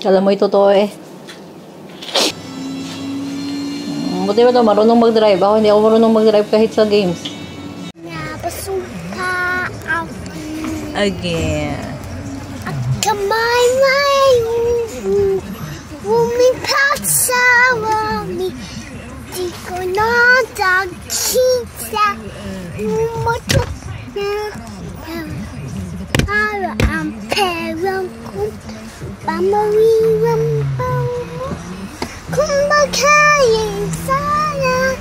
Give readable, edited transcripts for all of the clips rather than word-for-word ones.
Alam mo, totoo eh. Buti ba ito, marunong mag-drive. Ako hindi ako marunong mag-drive kahit sa games. Napasuka ako. Again. Kamay may umipagsawa mi. Di ko nadagkita. Umutok na para ang perang ko. Pamariwang mo. Kung bakayin sana,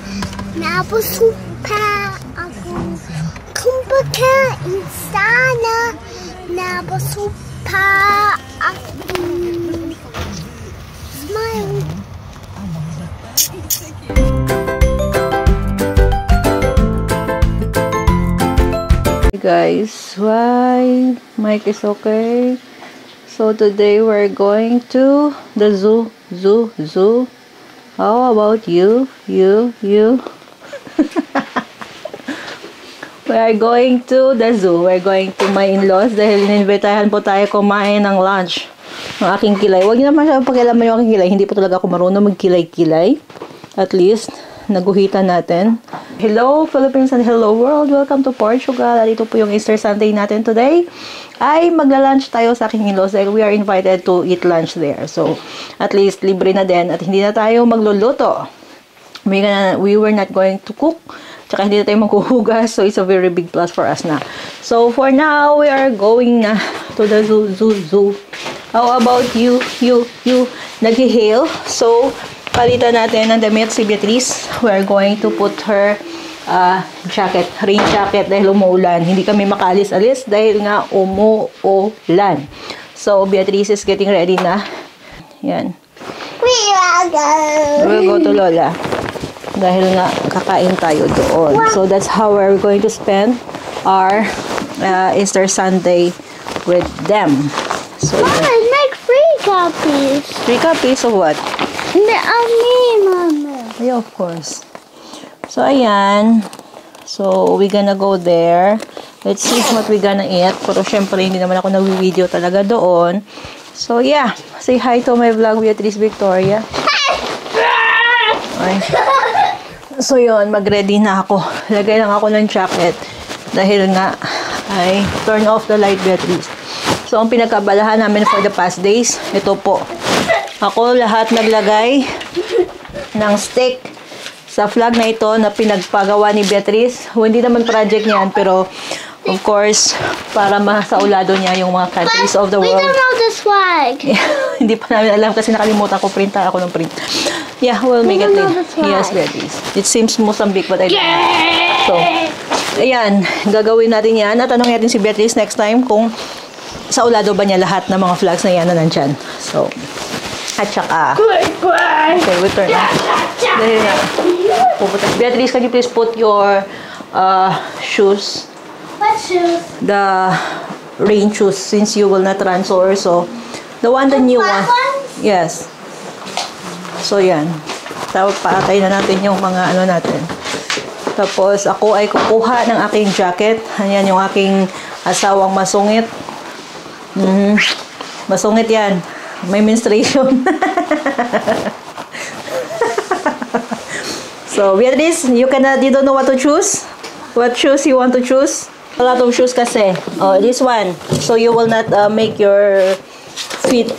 napasuka ako. Kung bakain sana, napasuka ako. Smile. Hey guys, why? Mike is okay. So today we're going to the zoo. How about you? You? We are going to the zoo. We're going to my in-laws dahil ninibitahan po tayo kumain ng lunch ng aking kilay. Huwag niyo naman siya pakialaman yung aking kilay. Hindi po talaga ako marunong magkilay-kilay. At least, naguhitan natin. Hello Philippines and hello world. Welcome to Portugal. At ito po yung Easter Sunday natin today. Ay magla-lunch tayo sa aking in-laws dahil we are invited to eat lunch there. So, at least libre na din at hindi na tayo magluluto. We were not going to cook. Tsaka hindi na tayo maghuhugas. So, it's a very big plus for us na. So, for now, we are going na to the zoo. How about you? Nag-hail. So, palitan natin ng damit si Beatrice. We are going to put her rain jacket dahil umuulan. Hindi kami makalis-alis dahil nga umuulan. So, Beatrice is getting ready na. Yan. We'll go to Lola. Dahil nga kakain tayo doon. So, that's how we're going to spend our Easter Sunday with them. So, Make 3 copies. 3 copies of what? Of me, Mama. Yeah, of course. So, ayan. So, we're gonna go there. Let's see what we're gonna eat. Pero, syempre, hindi naman ako nag-video talaga doon. So, yeah. Say hi to my vlog, Beatrice Victoria. Ay. So, yun. Mag-ready na ako. Lagay lang ako ng jacket. Dahil nga, ay turn off the light, Beatrice. So, ang pinagkabalahan namin for the past days, ito po. Ako lahat naglagay ng stick sa flag na ito na pinagpagawa ni Beatrice. Hindi naman project niyan, pero of course, para masaulado niya yung mga countries of the world. We don't know this flag. Hindi pa namin alam kasi nakalimutan ko, printa ako ng print. Yeah, we'll make it later. Yes, Beatrice. It seems Mozambique, but I don't know. So, ayan, gagawin natin yan. At tanong natin si Beatrice next time kung saulado ba niya lahat ng mga flags na yan na nandyan. So, at saka, okay, we turn on. Dahil na, Beatrice, can you please put your shoes? What shoes? The rain shoes, since you will not run so or so. The new one. Yes. So, yan. Tapos, paatay na natin yung mga ano natin. Tapos, ako ay kukuha ng aking jacket. Ayan yung aking asawang masungit. Masungit yan. May menstruation. So, Beatrice, you don't know what to choose? What shoes you want to choose? A lot of shoes kasi. Oh, this one. So, you will not make your feet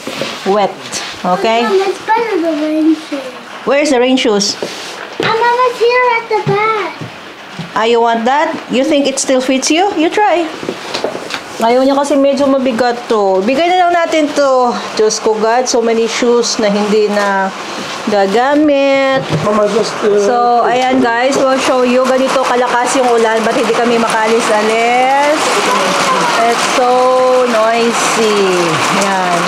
wet. Okay? Mom, it's better the rain shoes. Where's the rain shoes? Mama, it's here at the back. You want that? You think it still fits you? You try. Ayaw niya kasi medyo mabigat to. Bigay na lang natin to. Diyos ko God, so many shoes na hindi na gagamit. So, ayan guys, we'll show you. Ganito kalakas yung ulan. Ba't hindi kami makalis-alis? It's so noisy. Ayan.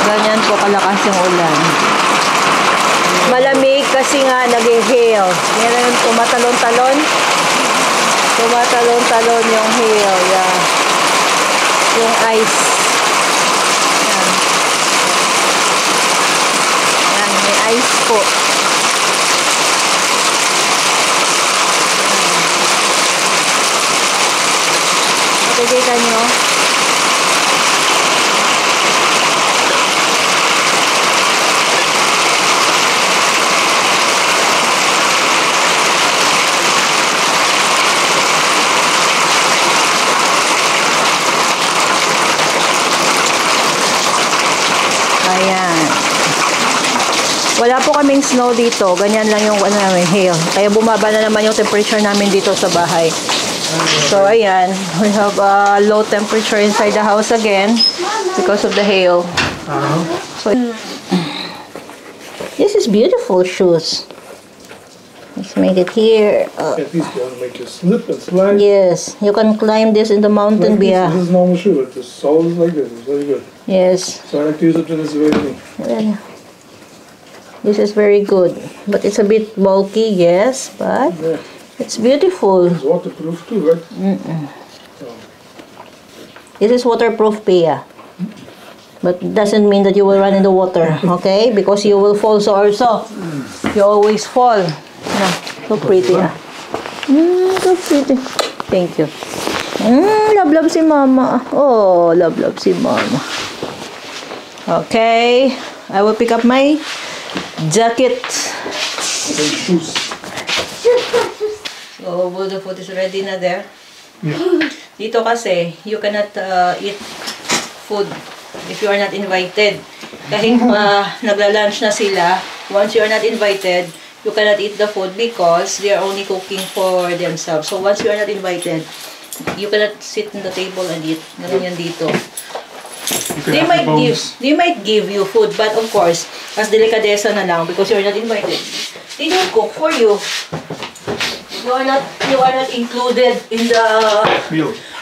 Ganyan po kalakas yung ulan. Malamig kasi nga nag-hail. Yan yung tumatalon-talon. Tumatalon-talon yung hail. Yeah. Yung ice. Yan. Yan, may ice po. Nakikita nyo? po kaming snow dito. Ganyan lang yung ano namin, hail. Kaya bumaba na naman yung temperature namin dito sa bahay. So, ayan. We have a low temperature inside the house again because of the hail. So, this is beautiful shoes. Let's make it here. At least you want to make you slip and slide. Yes, you can climb this in the mountain, Like Bia. this is normal shoe. The sole is like this. It's very good. Yes. So I like to use it in this way. Well, this is very good. But it's a bit bulky, yes, but Yeah. it's beautiful. It's waterproof too, right? So, This is waterproof, Pia. But it doesn't mean that you will run in the water, okay? Because you will fall so you always fall. No, so pretty. So pretty. Thank you. Love si mama. Oh, love si mama. Okay. I will pick up my jacket. and shoes. So, the food is ready na there. Yeah. Dito kasi, you cannot eat food if you are not invited. Kahit nagla-lunch na sila, once you are not invited, you cannot eat the food because they are only cooking for themselves. So once you are not invited, you cannot sit in the table and eat. Ganun yan dito. You can have the bones. They might give you food, but of course, as delikadesa na lang because you are not invited, they don't cook for you. You are not included in the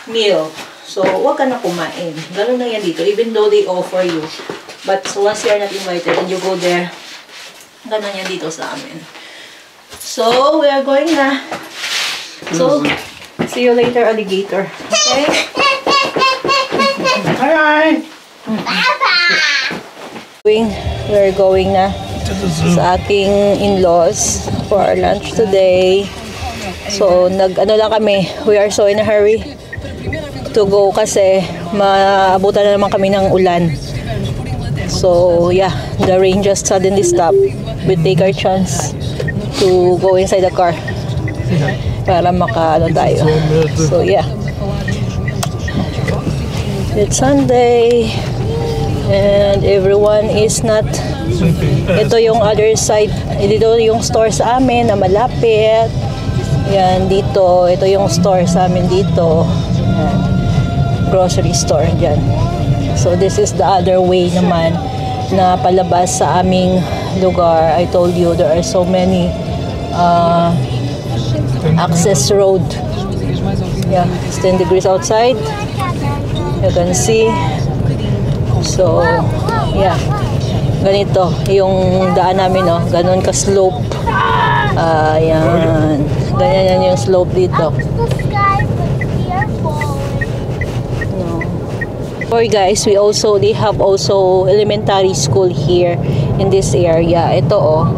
meal. So, wag ka na kumain. Ganun na yan dito, even though they offer you. But so once you are not invited and you go there, ganun yan dito sa amin. So, we are going na. So, see you later, alligator. Okay? Hi! We're going na sa ating in-laws for our lunch today. So, ano lang kami, we are so in a hurry to go kasi maabutan na naman kami ng ulan. So, yeah, the rain just suddenly stopped. We take our chance to go inside the car para maka-ano tayo. So, yeah. It's Sunday and everyone is not. Ito yung other side. Dito yung store sa amin na malapit. Yan, dito. Ito yung store sa amin dito. Yan. Grocery store dyan. So, this is the other way naman na palabas sa aming lugar. I told you there are so many access road. Yeah, it's 10 degrees outside. You can see. So, yeah. Ganito yung daan namin, no? Ganun ka-slope. Ayan. Ganyan yan yung slope dito. For guys, they have also elementary school here in this area. Ito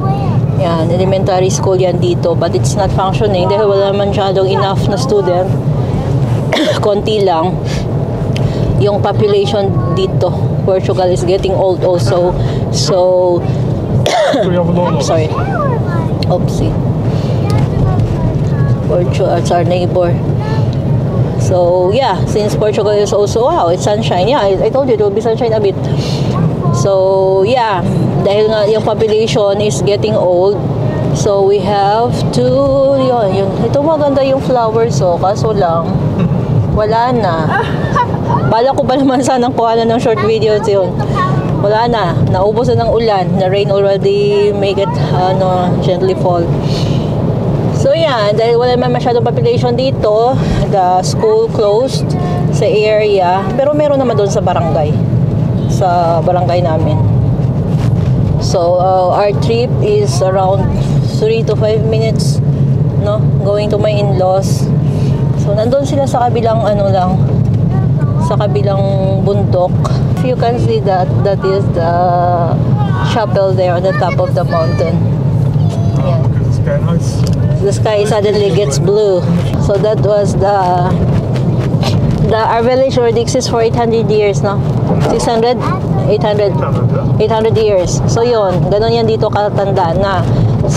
yan, elementary school yan dito, but it's not functioning dahil wala naman masyadong enough na student. Konti lang yung population dito. Portugal is getting old also, so sorry, oopsie. Portugal, it's our neighbor. So, yeah, since Portugal is also, wow, it's sunshine. Yeah, I told you it will be sunshine a bit. So, yeah, dahil nga yung population is getting old, so we have to, yun. Ito maganda yung flowers, kaso lang, wala na. Bala ko ba naman sanang kuhanan ng short videos yun. Wala na. Naubos na ng ulan. The rain already make it, gently fall. So yeah, dahil wala naman masyadong population dito, the school closed sa area, pero meron naman doon sa barangay namin. So our trip is around 3 to 5 minutes, no, going to my in-laws. So nandun sila sa kabilang sa kabilang bundok. If you can see that is the chapel there on the top of the mountain. Yeah. It's kind of nice. The sky suddenly gets blue. So that was our village already exists for 800 years, no? 600? 800 years. So yun, ganun yan dito katanda na.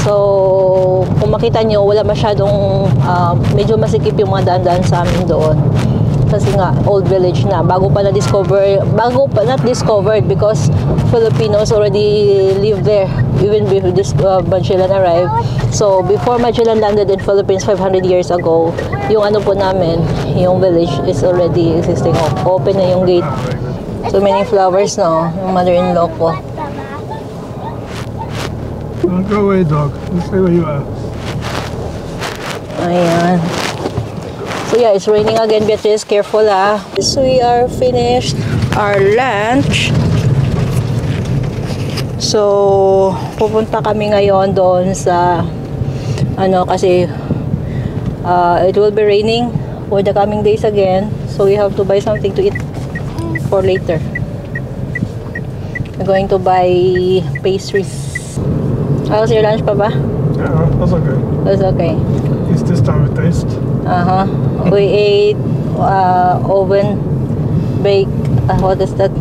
So kung makita nyo, wala masyadong medyo masikip yung mga daan-daan sa amin doon. Kasi nga, old village na. Not discovered because Filipinos already live there even before this Magellan arrived. So, before Magellan landed in Philippines 500 years ago, yung ano po namin, yung village is already existing. Open na yung gate. So many flowers na, yung mother-in-law ko. Don't go away, dog. You stay where you are. Ayan. So yeah, it's raining again, Beatrice. Careful ah. So we are finished our lunch. So, pupunta kami ngayon doon sa kasi it will be raining for the coming days again. So we have to buy something to eat for later. We're going to buy pastries. How's your lunch, Papa? Yeah, that's okay. That's okay. It's this time of taste. We ate oven baked, what is that?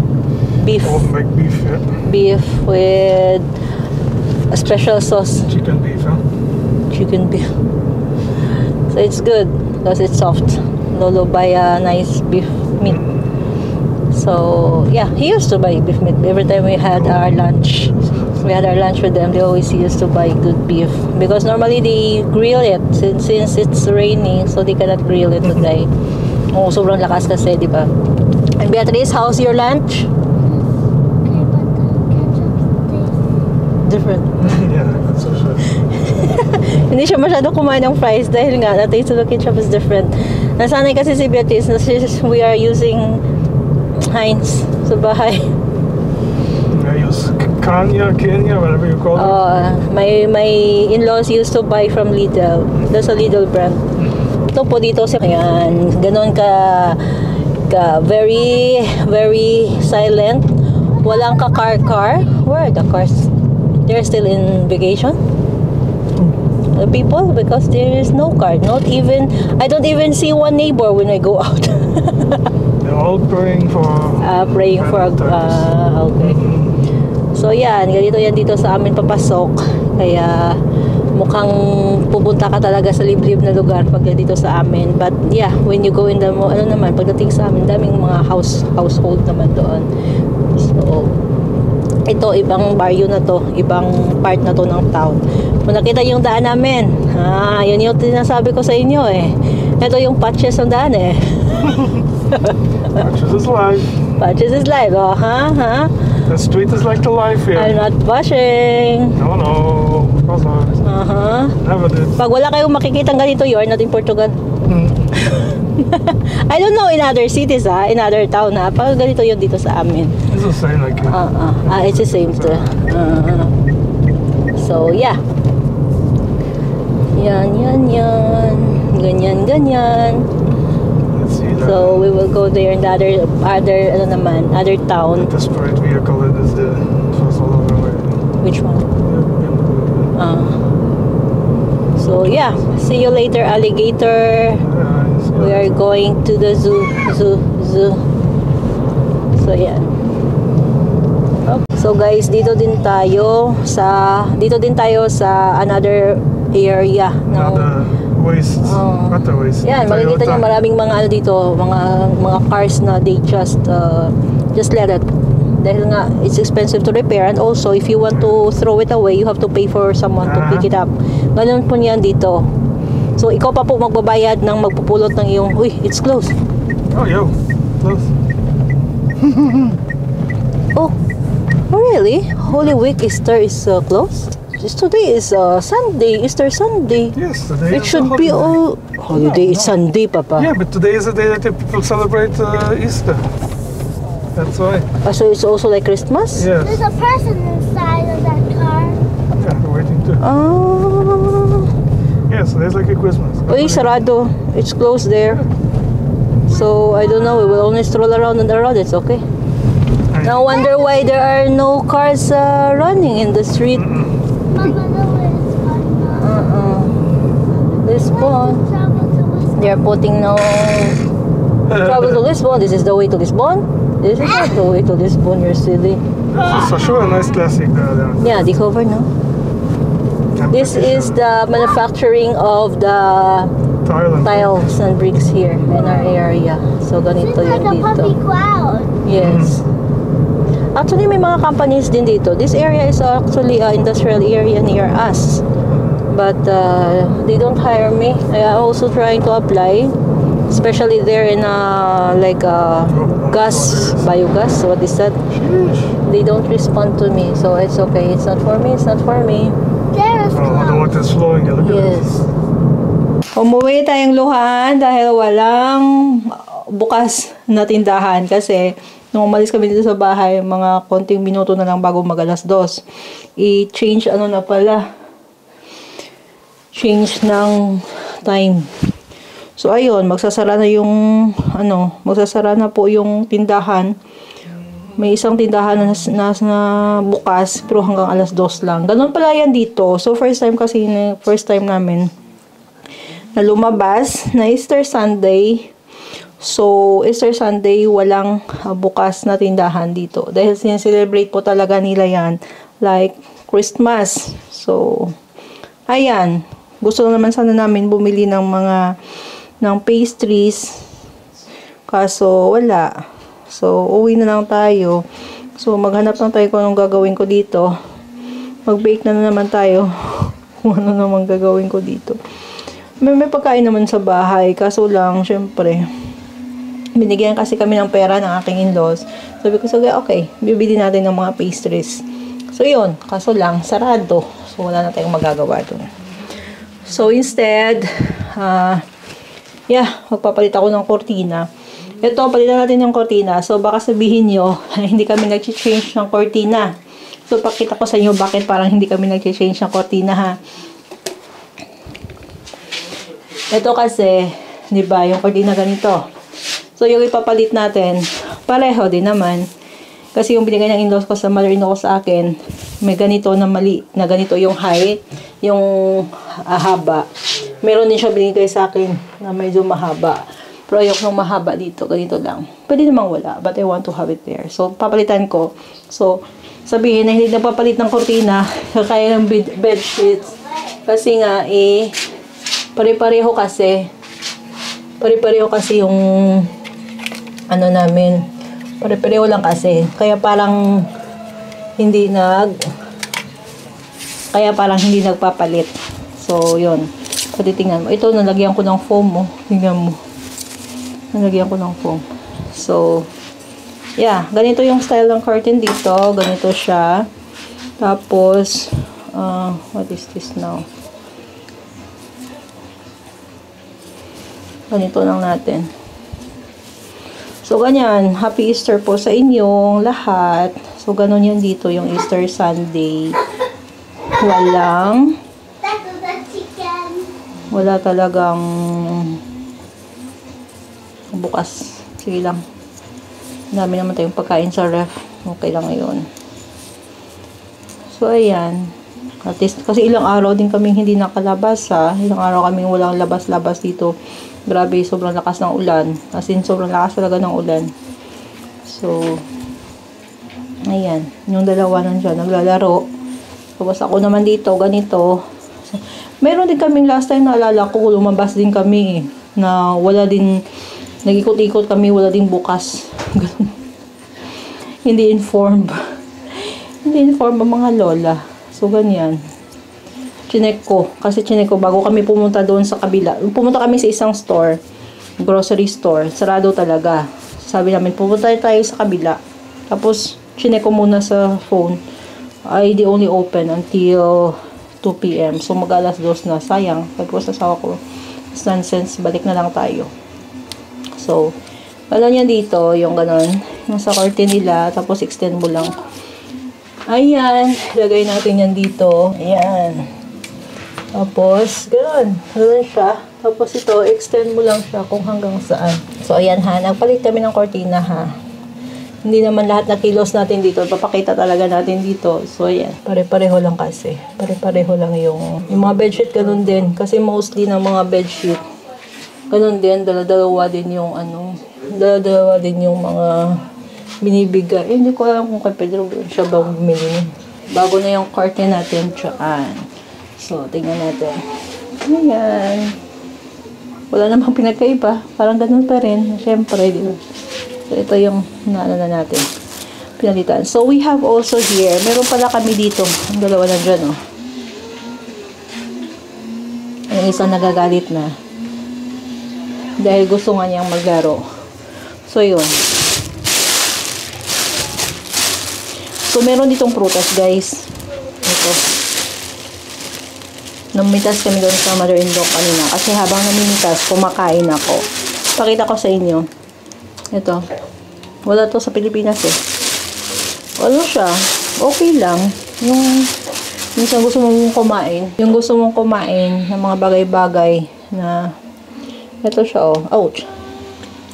Beef. Oven baked beef, yeah. Beef with a special sauce. Chicken beef, huh? Chicken beef. So it's good because it's soft. Lolo buy a nice beef meat. So yeah, he used to buy beef meat every time we had our lunch. We had our lunch with them. They always used to buy good beef because normally they grill it since it's raining, so they cannot grill it today. Oh, sobrang lakas kasi, di ba? And Beatrice, how's your lunch? Okay, but the ketchup tastes Different. Yeah, that's for sure. Hindi siya masyado kumain ng fries dahil nga the taste of the ketchup is different. Nasanay kasi si Beatrice na we are using Heinz sa bahay. I use Kenya, whatever you call it. My in-laws used to buy from Lidl. That's a Lidl brand. Ito po dito sa ayan, ganon ka very very silent. Walang car. Where are the cars? They're still in vacation. The people, because there is no car. I don't even see one neighbor when I go out. They're all praying for okay. So yan, ganito yan dito sa amin papasok. Kaya mukhang pupunta ka talaga sa liblib na lugar pag dito sa amin. But yeah, when you go in the pagdating sa amin, daming mga household naman doon. So ito, ibang barrio na to, ibang part na to ng town. Kung nakita yung daan namin, yun yung sinasabi ko sa inyo eh. Ito yung patches ng daan eh. Patches is life. Patches is life, oh, ha? The street is like the life here. I'm not bashing. No, of course not. Never did. Pag wala kayong makikitang ganito, you are not in Portugal. I don't know in other cities, in other town, pag ganito yun dito sa amin. It's the same like here. It's the same too. So, yeah. Yan. Ganyan. Let's see that. So, we will go there in the other town. Desperate vehicle that is the first all over way. Which one? So, yeah. See you later, alligator. We are going to the zoo. So, yeah. Okay. So, guys, dito din tayo sa another area. Another waste. Not the waste. Yan, makikita niyo maraming mga dito, mga cars na they just let it. Dahil nga, it's expensive to repair, and also, if you want to throw it away, you have to pay for someone to pick it up. Ganun po niyan dito. So, ikaw pa po magbabayad ng magpupulot ng iyong, it's closed. Oh, yo. Close. Oh, really? Holy Week Easter is closed? Today is Sunday, Easter Sunday. Yes, today It should be all holiday. It's Sunday, Papa. Yeah, but today is the day that the people celebrate Easter. That's why. So it's also like Christmas? Yes. There's a person inside of that car. Yeah, we're waiting too. Yeah, so there's like a Christmas. Uy, sarado. It's closed there. So, I don't know. We will only stroll around on the road. It's okay. No wonder why there are no cars running in the street. Mama, no, it's fun. Lisbon. Travel to Lisbon. They are putting no travel to Lisbon. This is the way to Lisbon. This is not the way to Lisbon. You're silly. This is for sure a nice classic. Yeah, the cover, no? This is the manufacturing of the Tiles. and bricks here in our area. So, ganito It's like yun a dito. puppy ground. Yes. Actually, may mga companies din dito. This area is actually an industrial area near us. But they don't hire me. I also trying to apply. Especially there in biogas. What is that? Sheesh. They don't respond to me. So, it's okay. It's not for me. It's not for me. There is Oh, the water's flowing. Look at Yes. Umuwi tayong luhan dahil walang bukas na tindahan kasi nung umalis kami dito sa bahay, mga konting minuto na lang bago mag-alas 2. I-change change ng time. So ayun, magsasara na po yung tindahan. May isang tindahan na bukas pero hanggang alas 2 lang. Ganun pala yan dito. So first time namin na lumabas na Easter Sunday. So Easter Sunday walang bukas na tindahan dito. Dahil sineselebrate po talaga nila yan like Christmas. So ayan, gusto naman sana namin bumili ng pastries. Kaso wala. So, uwi na lang tayo. So, maghanap lang tayo kung anong gagawin ko dito. Mag-bake na naman tayo. Kung ano naman gagawin ko dito. May pagkain naman sa bahay. Kaso lang, syempre, binigyan kasi kami ng pera ng aking in-laws. Sabi ko, okay, bibili natin ng mga pastries. So, yun. Kaso lang, sarado. So, wala na tayong magagawa dun. So, instead, magpapalit ako ng kortina. Ito, palitan natin yung kortina. So, baka sabihin nyo, hindi kami nag-change ng kortina. So, pakita ko sa inyo bakit parang hindi kami nag-change ng kortina, ha. Ito kasi, di ba, yung kortina ganito. So, yung ipapalit natin, pareho din naman. Kasi yung binigay ng in-laws ko sa mother-in-law ko sa akin, may ganito na mali, na ganito yung height, yung haba. Meron din siya binigay sa akin na medyo mahaba. Pero ayok nung mahaba dito, ganito lang. Pwede namang wala, but I want to have it there. So, papalitan ko. So, sabihin na hindi nagpapalit ng kortina, kaya ng bed sheets. Kasi nga, pare-pareho kasi yung, namin. Pare-pareho lang kasi. Kaya parang hindi nagpapalit. So, yun. Pwede tingnan mo. Ito, nalagyan ko ng foam, mo. Tingnan mo. Nalagyan ko ng foam. So, yeah. Ganito yung style ng curtain dito. Ganito siya. Tapos, what is this now? Ganito lang natin. So, ganyan. Happy Easter po sa inyong lahat. So, ganun yan dito, yung Easter Sunday. Wala talagang bukas. Sige lang. Dami naman tayong pagkain sa ref. Okay lang yun. So, ayan. At least, kasi ilang araw din kaming hindi nakalabas, ha. Ilang araw kaming walang labas-labas dito. Grabe, sobrang lakas ng ulan. As in, sobrang lakas talaga ng ulan. So, ayan. Yung dalawa nandiyan, naglalaro. Tapos ako naman dito, ganito. So, meron din kaming last time na alala ko, lumabas din kami, na wala din, nag-ikot-ikot kami, wala din bukas. Hindi informed. Hindi informed ang mga lola. So, ganyan. Chinek ko. Kasi chinek ko bago kami pumunta doon sa kabila. Pumunta kami sa isang store. Grocery store. Sarado talaga. Sabi namin, pupunta tayo sa kabila. Tapos, chinek ko muna sa phone. They only open until 2 p.m. So, mag-alas 2 na. Sayang. Tapos, nasawa ko. It's nonsense. Balik na lang tayo. So, ano yan dito? Yung ganon. Yung sa curtain nila. Tapos, extend mo lang. Ayan. Lagay natin yan dito. Ayan. Tapos, gano'n. Gano'n siya. Tapos ito, extend mo lang siya kung hanggang saan. So, ayan ha. Nagpalit kami ng kortina ha. Hindi naman lahat na kilos natin dito. Papakita talaga natin dito. So, ayan. Pare-pareho lang kasi. Pare-pareho lang yung mga bedsheet, gano'n din. Kasi mostly ng mga bedsheet, gano'n din. Dala-dalawa din yung dala-dalawa din yung mga binibigay. Hindi ko alam kung kay Pedro siya ba bumili. Bago na yung curtain natin. Tsaan. So, tingnan natin. Ayan. Wala namang pinagkaiba. Parang ganun pa rin. Siyempre, di ba? So, ito yung naano na natin. Pinalitan. So, we have also here, meron pala kami dito. Ang dalawa lang dyan, oh. Yung isang nagagalit na. Dahil gusto nga niyang maglaro. So, yun. So, meron ditong prutas, guys. Ito. Namitas kami doon sa mother-in-law kanina. Kasi habang namimitas, kumakain ako. Pakita ko sa inyo. Ito. Wala to sa Pilipinas eh. Ano siya? Okay lang. Yung minsan gusto mong kumain. Yung gusto mong kumain ng mga bagay-bagay na ito siya oh. Ouch.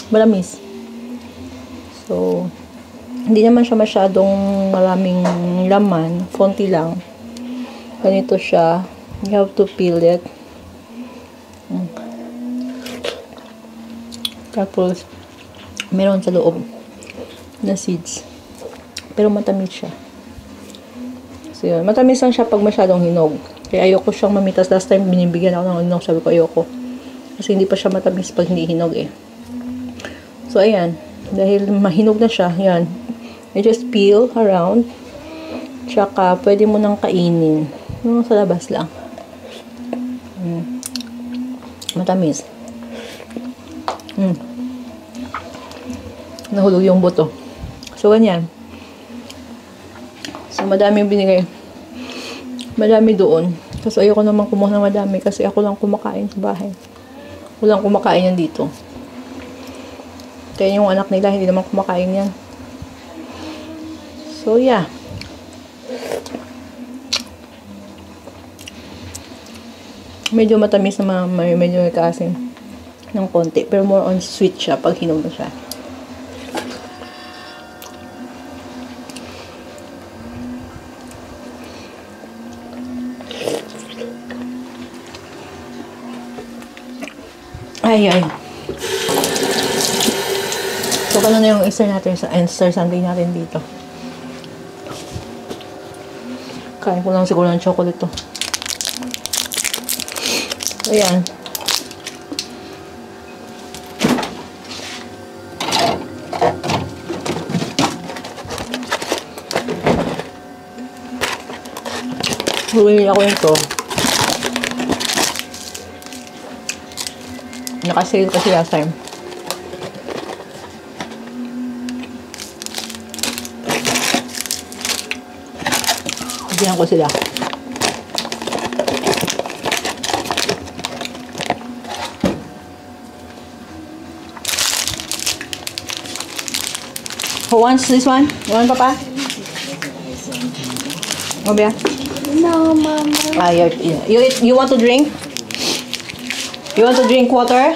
Malamis. So, hindi naman siya masyadong maraming laman. Konti lang. Ganito siya. You have to peel it. Tapos, meron sa loob na seeds. Pero matamis siya. So, yun. Matamis lang siya pag masyadong hinog. Kaya ayoko siyang mamitas. Last time, binibigyan ako ng hinog. Sabi ko, ayoko. Kasi hindi pa siya matamis pag hindi hinog eh. So, ayan. Dahil mahinog na siya, yan. You just peel around. Tsaka, pwede mo nang kainin. Yung sa labas lang. Matamis. Nahulog yung buto. So, ganyan. So, madami yung binigay. Madami doon. Kasi ayoko naman kumuha ng madami kasi ako lang kumakain sa bahay. Walang kumakain yan dito. Kaya yung anak nila, hindi naman kumakain yan. So, yeah. Medyo matamis na medyo may kaasim ng konti. Pero more on sweet siya pag hinog na siya. Ay. So, ano na yung Easter natin sa Easter Sunday natin dito. Kain ko lang siguro ng chocolate to. Ayan. Huwili ako nito. Nakasale kasi last time. Bigyan ko sila. Who wants this one? You want, Papa? Obia? No, Mama. You want to drink? You want to drink water?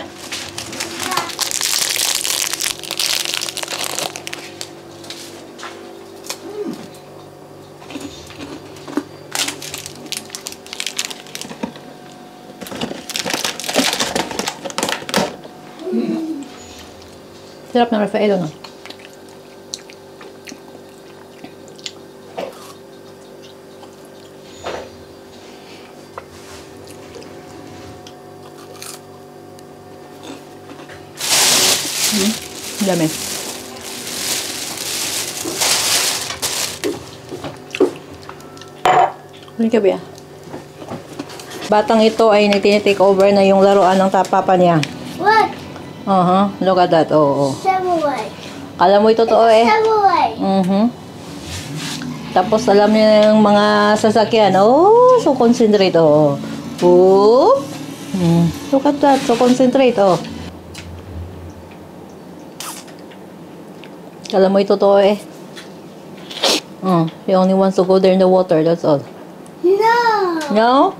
Sarap ng Rafaelo, no? Dami. Ano ka ba? Batang ito ay nagtine-take over na yung laruan ng papa niya. What? Look at that. Oo. Chevrolet. Kala mo ito totoo eh. Chevrolet. Tapos alam niya yung mga sasakyan. Oh, so concentrate. Oh. Oh. Look at that. So concentrate. Oh. Kala mo ito totoo eh. He only wants to go there in the water. That's all. No. No?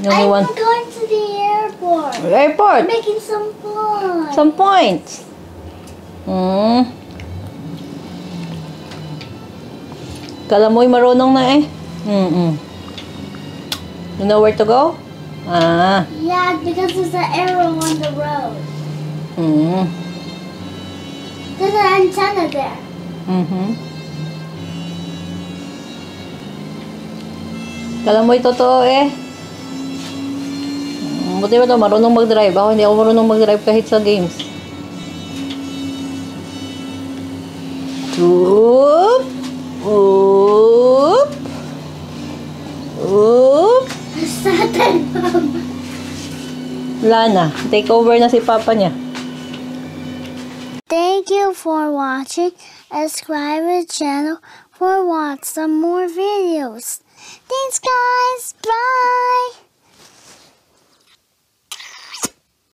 You only I'm want going to the airport. airport. I'm making some fun. Some points. Kala mo'y marunong na eh. You know where to go? Yeah, because there's an arrow on the road. There's an antenna there. Kala mo'y totoo eh. Buti ba ito, marunong mag-drive. Ako hindi ako marunong mag-drive kahit sa games. Oop! Oop! Oop! Satan, Mama. Wala na. Take over na si Papa niya. Thank you for watching. Subscribe to the channel for watch some more videos. Thanks, guys. Bye.